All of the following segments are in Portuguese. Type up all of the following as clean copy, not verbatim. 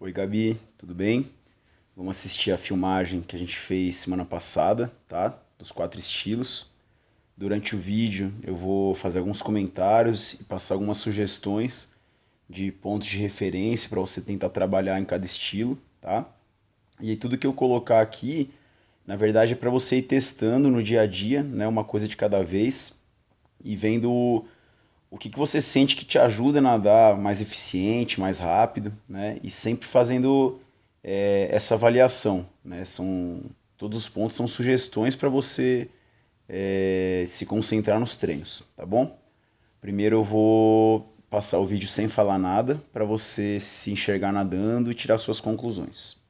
Oi, Gabi, tudo bem? Vamos assistir a filmagem que a gente fez semana passada, tá? Dos 4 estilos. Durante o vídeo eu vou fazer alguns comentários e passar algumas sugestões de pontos de referência para você tentar trabalhar em cada estilo, tá? E aí tudo que eu colocar aqui, na verdade é para você ir testando no dia a dia, né? Uma coisa de cada vez e vendo o que você sente que te ajuda a nadar mais eficiente, mais rápido, né? E sempre fazendo essa avaliação, né? Todos os pontos são sugestões para você se concentrar nos treinos, tá bom? Primeiro eu vou passar o vídeo sem falar nada para você se enxergar nadando e tirar suas conclusões.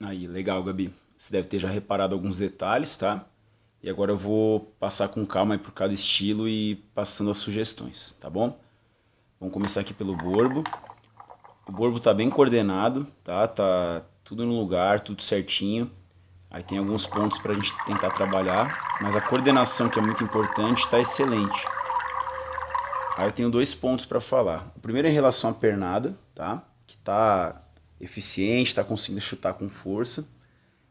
Aí, legal, Gabi. Você deve ter já reparado alguns detalhes, tá? E agora eu vou passar com calma aí por cada estilo e passando as sugestões, tá bom? Vamos começar aqui pelo borbo. O borbo tá bem coordenado, tá? Tá tudo no lugar, tudo certinho. Aí tem alguns pontos pra gente tentar trabalhar, mas a coordenação, que é muito importante, tá excelente. Aí eu tenho dois pontos para falar. O primeiro é em relação à pernada, tá? Que tá eficiente, tá conseguindo chutar com força.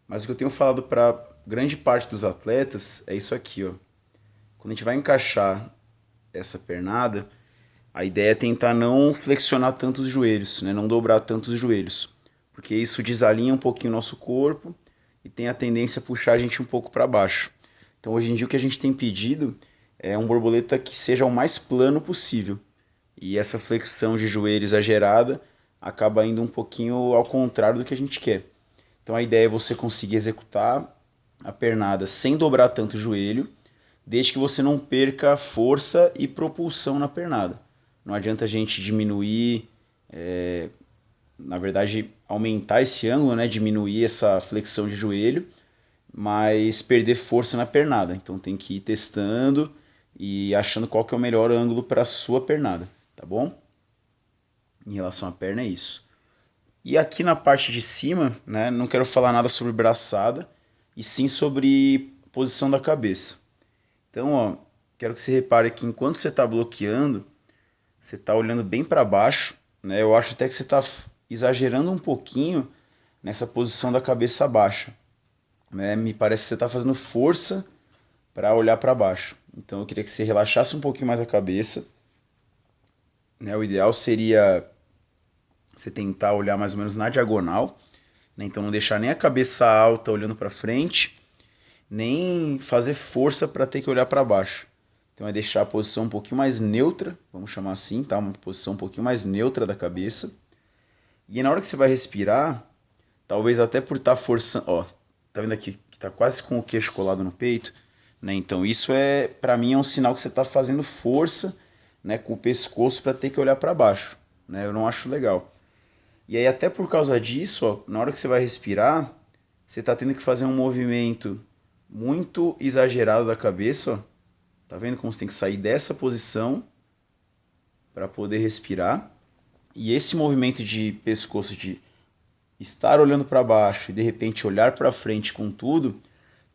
Mas o que eu tenho falado para grande parte dos atletas é isso aqui, ó. Quando a gente vai encaixar essa pernada, a ideia é tentar não flexionar tanto os joelhos, né? Não dobrar tanto os joelhos, porque isso desalinha um pouquinho o nosso corpo e tem a tendência a puxar a gente um pouco para baixo. Então hoje em dia o que a gente tem pedido é um borboleta que seja o mais plano possível. E essa flexão de joelho exagerada acaba indo um pouquinho ao contrário do que a gente quer. Então a ideia é você conseguir executar a pernada sem dobrar tanto o joelho, desde que você não perca força e propulsão na pernada. Não adianta a gente diminuir, na verdade aumentar esse ângulo, né, diminuir essa flexão de joelho, mas perder força na pernada. Então tem que ir testando e achando qual que é o melhor ângulo para a sua pernada, tá bom? Em relação à perna é isso. E aqui na parte de cima, né, não quero falar nada sobre braçada, e sim sobre posição da cabeça. Então, ó, quero que você repare que enquanto você está bloqueando, você está olhando bem para baixo, né? Eu acho até que você está exagerando um pouquinho nessa posição da cabeça baixa, né? Me parece que você está fazendo força para olhar para baixo. Então, eu queria que você relaxasse um pouquinho mais a cabeça, né? O ideal seria você tentar olhar mais ou menos na diagonal, né? Então não deixar nem a cabeça alta olhando para frente, nem fazer força para ter que olhar para baixo. Então é deixar a posição um pouquinho mais neutra, vamos chamar assim, tá? Uma posição um pouquinho mais neutra da cabeça. E na hora que você vai respirar, talvez até por estar forçando, ó, tá vendo aqui que tá quase com o queixo colado no peito, né? Então isso para mim é um sinal que você tá fazendo força, né, com o pescoço para ter que olhar para baixo, né? Eu não acho legal. E aí até por causa disso, ó, na hora que você vai respirar, você está tendo que fazer um movimento muito exagerado da cabeça, ó. Tá vendo como você tem que sair dessa posição para poder respirar? E esse movimento de pescoço de estar olhando para baixo e de repente olhar para frente com tudo,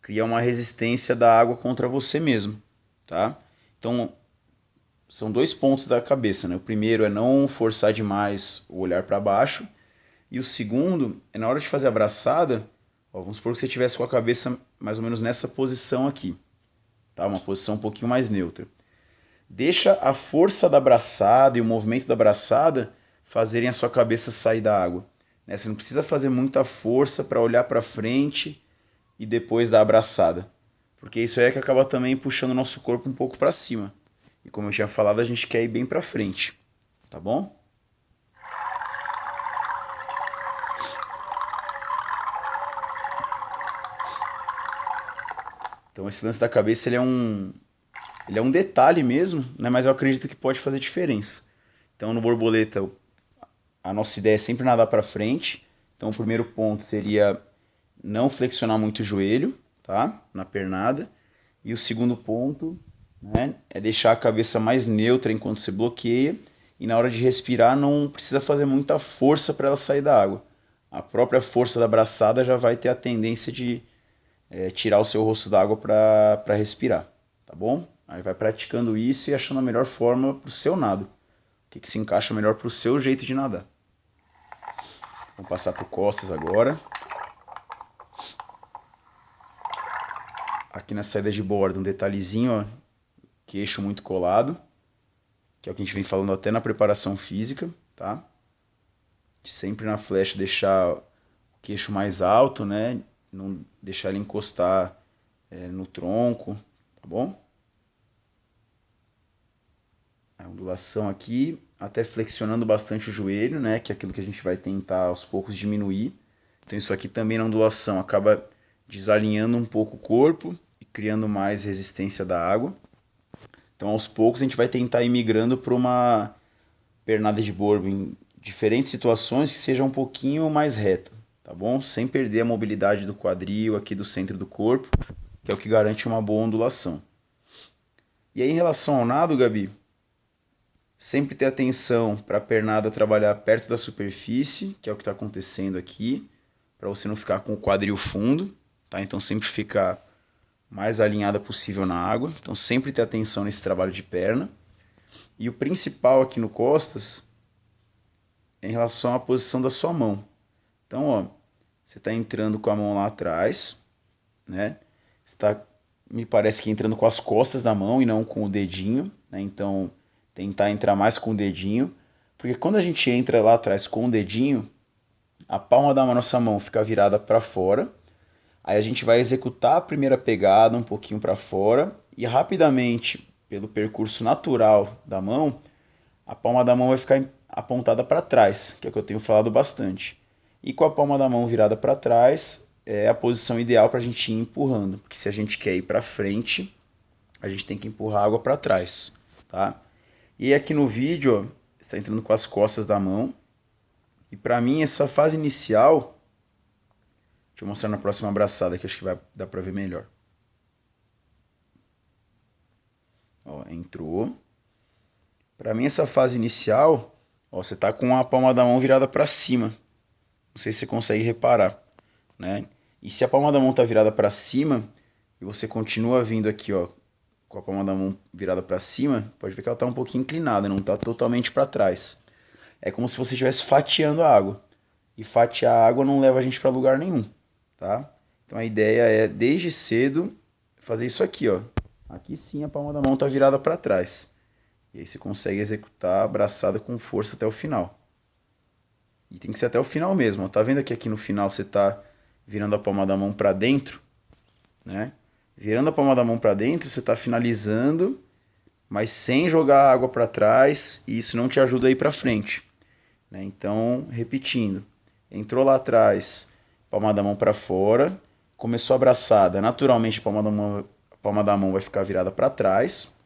cria uma resistência da água contra você mesmo, tá? Então, são dois pontos da cabeça, né? O primeiro é não forçar demais o olhar para baixo, e o segundo é na hora de fazer a braçada, ó, vamos supor que você estivesse com a cabeça mais ou menos nessa posição aqui, tá? Uma posição um pouquinho mais neutra. Deixa a força da braçada e o movimento da braçada fazerem a sua cabeça sair da água, né? Você não precisa fazer muita força para olhar para frente e depois dar a braçada, porque isso aí é que acaba também puxando o nosso corpo um pouco para cima. E como eu tinha falado, a gente quer ir bem para frente, tá bom? Então esse lance da cabeça ele é um detalhe mesmo, né? Mas eu acredito que pode fazer diferença. Então no borboleta a nossa ideia é sempre nadar para frente. Então o primeiro ponto seria não flexionar muito o joelho, tá? Na pernada. E o segundo ponto, né, é deixar a cabeça mais neutra enquanto você bloqueia. E na hora de respirar não precisa fazer muita força para ela sair da água. A própria força da braçada já vai ter a tendência de tirar o seu rosto da água para respirar, tá bom? Aí vai praticando isso e achando a melhor forma para o seu nado. O que se encaixa melhor para o seu jeito de nadar. Vamos passar por costas agora. Aqui na saída de borda, um detalhezinho, ó, queixo muito colado, que é o que a gente vem falando até na preparação física, tá? De sempre na flecha deixar o queixo mais alto, né? Não deixar ele encostar no tronco, tá bom? A ondulação aqui, até flexionando bastante o joelho, né? Que é aquilo que a gente vai tentar aos poucos diminuir. Então isso aqui também na ondulação acaba desalinhando um pouco o corpo e criando mais resistência da água. Então aos poucos a gente vai tentar ir migrando para uma pernada de borbo em diferentes situações que seja um pouquinho mais reta, tá bom? Sem perder a mobilidade do quadril aqui do centro do corpo, que é o que garante uma boa ondulação. E aí em relação ao nado, Gabi, sempre ter atenção para a pernada trabalhar perto da superfície, que é o que está acontecendo aqui, para você não ficar com o quadril fundo, tá? Então sempre ficar mais alinhada possível na água. Então sempre ter atenção nesse trabalho de perna. E o principal aqui no costas é em relação à posição da sua mão. Então, ó, você está entrando com a mão lá atrás, né? Você está, me parece que entrando com as costas da mão e não com o dedinho, né? Então tentar entrar mais com o dedinho, porque quando a gente entra lá atrás com o dedinho, a palma da nossa mão fica virada para fora. Aí a gente vai executar a primeira pegada um pouquinho para fora e rapidamente, pelo percurso natural da mão, a palma da mão vai ficar apontada para trás, que é o que eu tenho falado bastante. E com a palma da mão virada para trás é a posição ideal para a gente ir empurrando, porque se a gente quer ir para frente, a gente tem que empurrar a água para trás, tá? E aqui no vídeo, ó, está entrando com as costas da mão. E para mim essa fase inicial, deixa eu mostrar na próxima abraçada que acho que vai dar para ver melhor. Ó, entrou. Para mim essa fase inicial, ó, você tá com a palma da mão virada para cima. Não sei se você consegue reparar, né? E se a palma da mão tá virada para cima e você continua vindo aqui, ó, com a palma da mão virada para cima, pode ver que ela tá um pouquinho inclinada, não tá totalmente para trás. É como se você estivesse fatiando a água. E fatiar a água não leva a gente para lugar nenhum, tá? Então a ideia é desde cedo fazer isso aqui, ó. Aqui sim a palma da mão tá virada para trás. E aí você consegue executar a braçada com força até o final. E tem que ser até o final mesmo, ó. Tá vendo que aqui no final você tá virando a palma da mão para dentro, né? Virando a palma da mão para dentro, você está finalizando, mas sem jogar a água para trás, e isso não te ajuda a ir para frente, né? Então, repetindo, entrou lá atrás, palma da mão para fora, começou a braçada, naturalmente a palma da mão vai ficar virada para trás,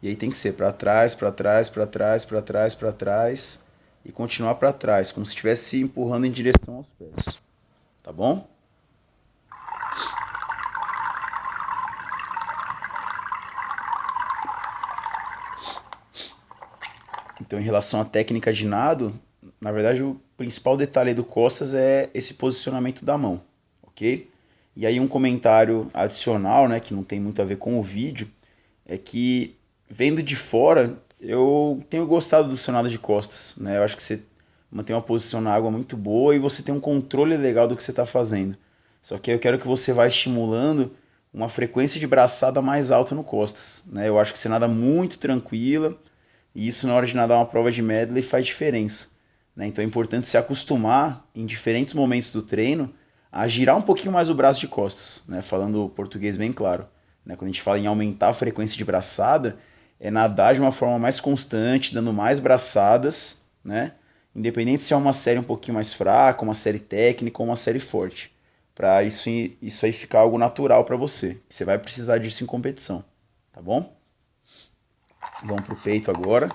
e aí tem que ser para trás, para trás, para trás, para trás, para trás, e continuar para trás, como se estivesse empurrando em direção aos pés, tá bom? Então, em relação à técnica de nado, na verdade o principal detalhe do costas é esse posicionamento da mão, ok? E aí um comentário adicional, né, que não tem muito a ver com o vídeo, é que vendo de fora, eu tenho gostado do seu nado de costas, né? Eu acho que você mantém uma posição na água muito boa e você tem um controle legal do que você está fazendo. Só que eu quero que você vá estimulando uma frequência de braçada mais alta no costas, né? Eu acho que você nada muito tranquila e isso na hora de nadar uma prova de medley faz diferença, né? Então é importante se acostumar em diferentes momentos do treino a girar um pouquinho mais o braço de costas, né? Falando português bem claro, né? Quando a gente fala em aumentar a frequência de braçada, é nadar de uma forma mais constante, dando mais braçadas, né? Independente se é uma série um pouquinho mais fraca, uma série técnica ou uma série forte. Para isso aí ficar algo natural para você. Você vai precisar disso em competição, tá bom? Vamos pro peito agora,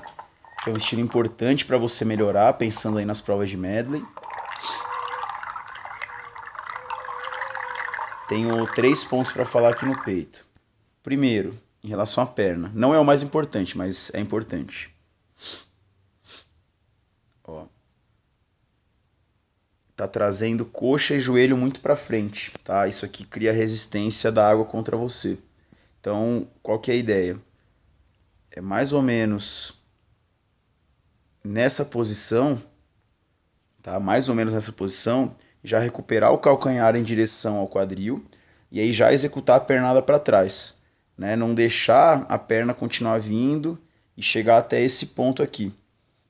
que é um estilo importante para você melhorar, pensando aí nas provas de medley. Tenho 3 pontos para falar aqui no peito. Primeiro, em relação à perna. Não é o mais importante, mas é importante. Ó. Tá trazendo coxa e joelho muito para frente, tá? Isso aqui cria resistência da água contra você. Então, qual que é a ideia? É mais ou menos nessa posição, tá? Mais ou menos nessa posição, já recuperar o calcanhar em direção ao quadril e aí já executar a pernada para trás, né? Não deixar a perna continuar vindo e chegar até esse ponto aqui.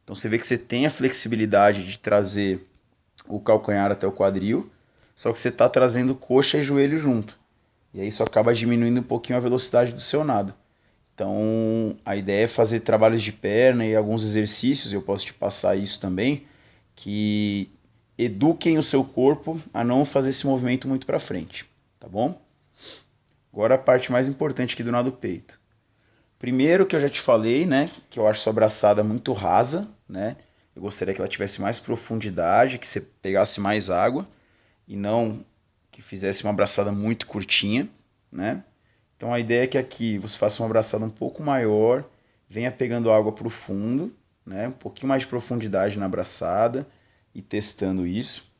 Então você vê que você tem a flexibilidade de trazer o calcanhar até o quadril, só que você está trazendo coxa e joelho junto. E aí isso acaba diminuindo um pouquinho a velocidade do seu nado. Então a ideia é fazer trabalhos de perna e alguns exercícios, eu posso te passar isso também, que eduquem o seu corpo a não fazer esse movimento muito para frente, tá bom? Agora a parte mais importante aqui do nado peito. Primeiro que eu já te falei, né, que eu acho sua braçada muito rasa, né? Eu gostaria que ela tivesse mais profundidade, que você pegasse mais água e não que fizesse uma braçada muito curtinha, né? Então a ideia é que aqui você faça uma braçada um pouco maior, venha pegando água para o fundo, né? Um pouquinho mais de profundidade na braçada e testando isso.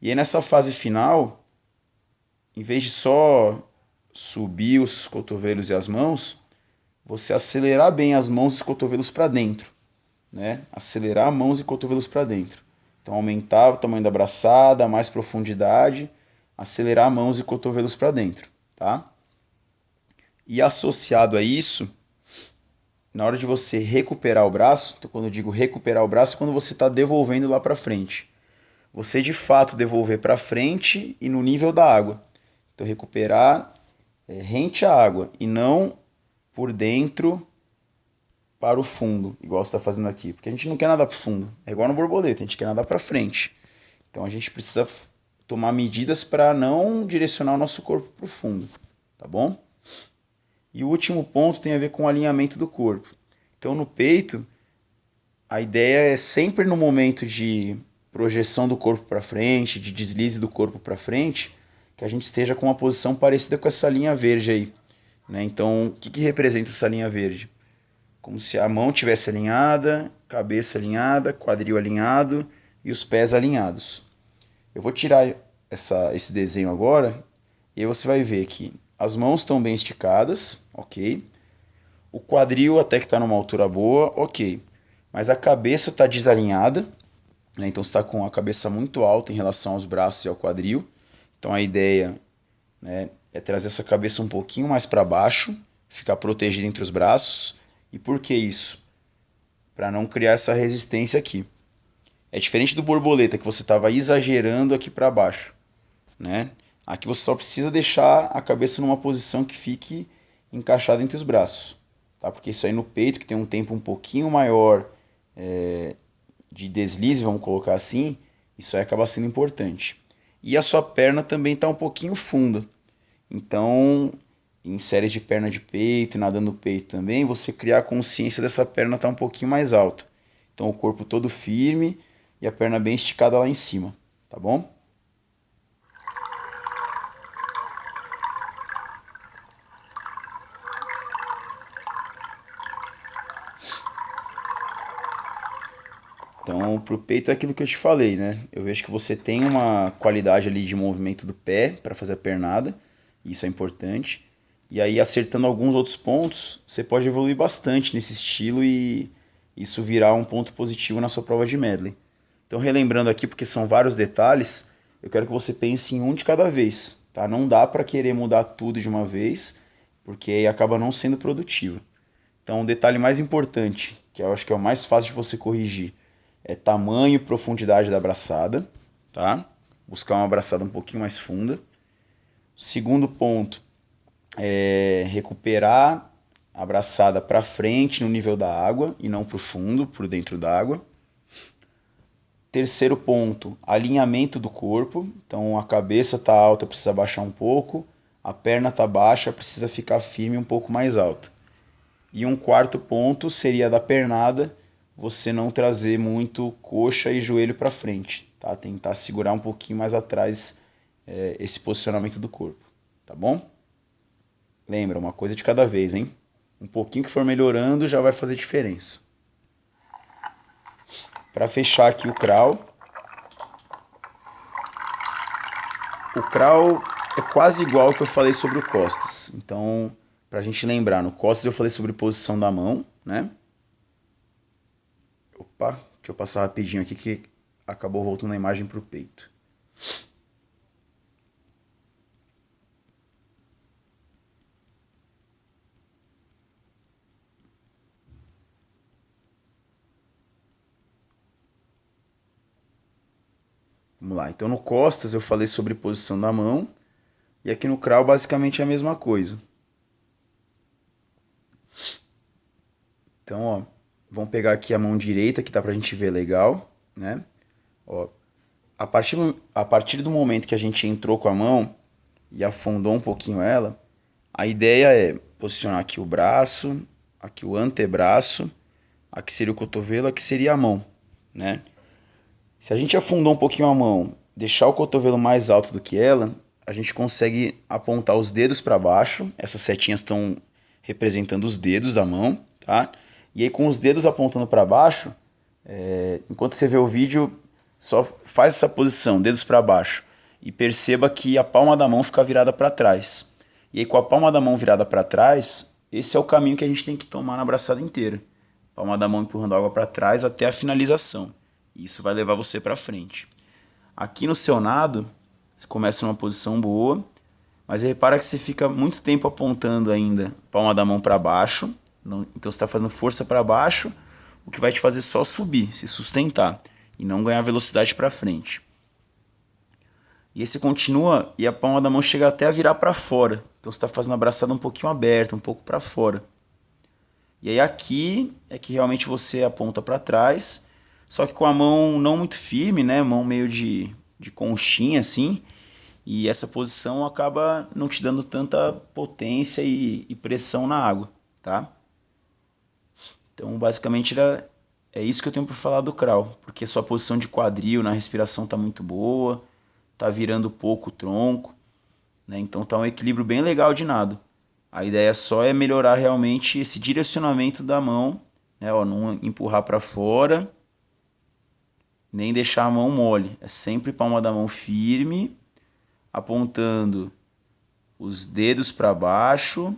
E aí nessa fase final, em vez de só subir os cotovelos e as mãos, você acelerar bem as mãos e os cotovelos para dentro, né? Acelerar mãos e cotovelos para dentro. Então aumentar o tamanho da braçada, mais profundidade, acelerar mãos e cotovelos para dentro, tá? E associado a isso, na hora de você recuperar o braço, então quando eu digo recuperar o braço, é quando você está devolvendo lá para frente. Você de fato devolver para frente e no nível da água. Então recuperar rente à água e não por dentro para o fundo, igual você está fazendo aqui. Porque a gente não quer nadar para o fundo. É igual no borboleta, a gente quer nadar para frente. Então a gente precisa tomar medidas para não direcionar o nosso corpo para o fundo, tá bom? E o último ponto tem a ver com o alinhamento do corpo. Então no peito, a ideia é sempre no momento de projeção do corpo para frente, de deslize do corpo para frente, que a gente esteja com uma posição parecida com essa linha verde aí, né? Então, o que representa essa linha verde? Como se a mão tivesse alinhada, cabeça alinhada, quadril alinhado e os pés alinhados. Eu vou tirar esse desenho agora e aí você vai ver que as mãos estão bem esticadas, ok? O quadril até que está numa altura boa, ok. Mas a cabeça está desalinhada, né? Então você está com a cabeça muito alta em relação aos braços e ao quadril. Então a ideia, né, é trazer essa cabeça um pouquinho mais para baixo, ficar protegida entre os braços. E por que isso? Para não criar essa resistência aqui. É diferente do borboleta, que você estava exagerando aqui para baixo, né? Aqui você só precisa deixar a cabeça numa posição que fique encaixada entre os braços, tá? Porque isso aí no peito, que tem um tempo um pouquinho maior de deslize, vamos colocar assim, isso aí acaba sendo importante. E a sua perna também está um pouquinho funda. Então, em séries de perna de peito, nadando peito também, você criar a consciência dessa perna estar um pouquinho mais alta. Então, o corpo todo firme e a perna bem esticada lá em cima, tá bom? Então, pro peito é aquilo que eu te falei, né? Eu vejo que você tem uma qualidade ali de movimento do pé para fazer a pernada, isso é importante. E aí, acertando alguns outros pontos, você pode evoluir bastante nesse estilo e isso virar um ponto positivo na sua prova de medley. Então, relembrando aqui, porque são vários detalhes, eu quero que você pense em um de cada vez, tá? Não dá para querer mudar tudo de uma vez, porque aí acaba não sendo produtivo. Então, o detalhe mais importante, que eu acho que é o mais fácil de você corrigir, é tamanho e profundidade da abraçada, tá? Buscar uma abraçada um pouquinho mais funda. Segundo ponto é recuperar a abraçada para frente no nível da água e não para o fundo, por dentro da água. Terceiro ponto, alinhamento do corpo. Então a cabeça está alta, precisa baixar um pouco. A perna está baixa, precisa ficar firme um pouco mais alto. E um quarto ponto seria da pernada, você não trazer muito coxa e joelho para frente, tá? Tentar segurar um pouquinho mais atrás esse posicionamento do corpo, tá bom? Lembra, uma coisa de cada vez, hein? Um pouquinho que for melhorando já vai fazer diferença. Para fechar aqui o crawl. O crawl é quase igual ao que eu falei sobre o costas. Então, para a gente lembrar, no costas eu falei sobre posição da mão, né? Opa, deixa eu passar rapidinho aqui que acabou voltando a imagem para o peito. Vamos lá, então no costas eu falei sobre posição da mão, e aqui no crawl basicamente é a mesma coisa. Então, ó, vamos pegar aqui a mão direita, que tá pra gente ver legal, né? Ó, a partir do momento que a gente entrou com a mão e afundou um pouquinho ela, a ideia é posicionar aqui o braço, aqui o antebraço, aqui seria o cotovelo, aqui seria a mão, né? Se a gente afundou um pouquinho a mão, deixar o cotovelo mais alto do que ela, a gente consegue apontar os dedos para baixo. Essas setinhas estão representando os dedos da mão, tá? E aí com os dedos apontando para baixo, enquanto você vê o vídeo, só faz essa posição, dedos para baixo, e perceba que a palma da mão fica virada para trás. E aí com a palma da mão virada para trás, esse é o caminho que a gente tem que tomar na abraçada inteira. Palma da mão empurrando a água para trás até a finalização. Isso vai levar você para frente. Aqui no seu nado, você começa numa posição boa, mas repara que você fica muito tempo apontando ainda a palma da mão para baixo. Então você está fazendo força para baixo, o que vai te fazer só subir, se sustentar e não ganhar velocidade para frente. E aí você continua e a palma da mão chega até a virar para fora. Então você está fazendo a abraçada um pouquinho aberta, um pouco para fora. E aí aqui é que realmente você aponta para trás, só que com a mão não muito firme, né? Mão meio de conchinha assim. E essa posição acaba não te dando tanta potência e pressão na água, tá? Então basicamente é isso que eu tenho para falar do crawl, porque sua posição de quadril na respiração tá muito boa, tá virando pouco o tronco, né? Então tá um equilíbrio bem legal de nado. A ideia só é melhorar realmente esse direcionamento da mão, né? Ó, não empurrar para fora, nem deixar a mão mole. É sempre palma da mão firme, apontando os dedos para baixo,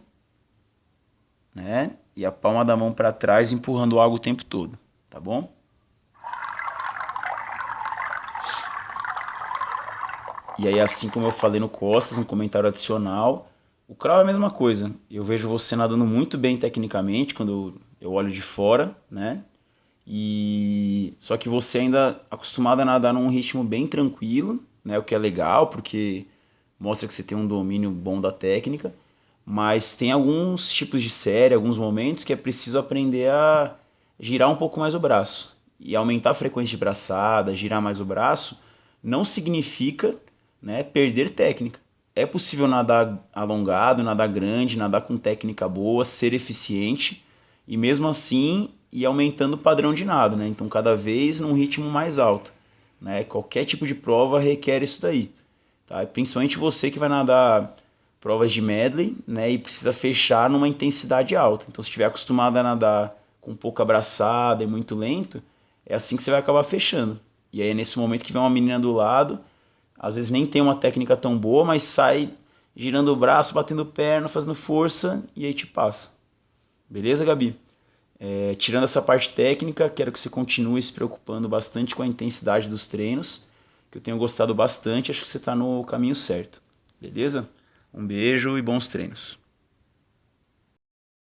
né? E a palma da mão para trás, empurrando água o tempo todo, tá bom? E aí, assim como eu falei no costas, um comentário adicional, o crawl é a mesma coisa. Eu vejo você nadando muito bem tecnicamente quando eu olho de fora, né? E só que você ainda é acostumado a nadar num ritmo bem tranquilo, né? O que é legal, porque mostra que você tem um domínio bom da técnica. Mas tem alguns tipos de série, alguns momentos que é preciso aprender a girar um pouco mais o braço. E aumentar a frequência de braçada, girar mais o braço, não significa, né, perder técnica. É possível nadar alongado, nadar grande, nadar com técnica boa, ser eficiente e mesmo assim ir aumentando o padrão de nado, né? Então cada vez num ritmo mais alto, né? Qualquer tipo de prova requer isso daí, tá? E principalmente você que vai nadar provas de medley, né, e precisa fechar numa intensidade alta. Então se estiver acostumado a nadar com pouca abraçada e muito lento, é assim que você vai acabar fechando. E aí é nesse momento que vem uma menina do lado, às vezes nem tem uma técnica tão boa, mas sai girando o braço, batendo perna, fazendo força e aí te passa. Beleza, Gabi? Tirando essa parte técnica, quero que você continue se preocupando bastante com a intensidade dos treinos, que eu tenho gostado bastante, acho que você está no caminho certo. Beleza? Um beijo e bons treinos.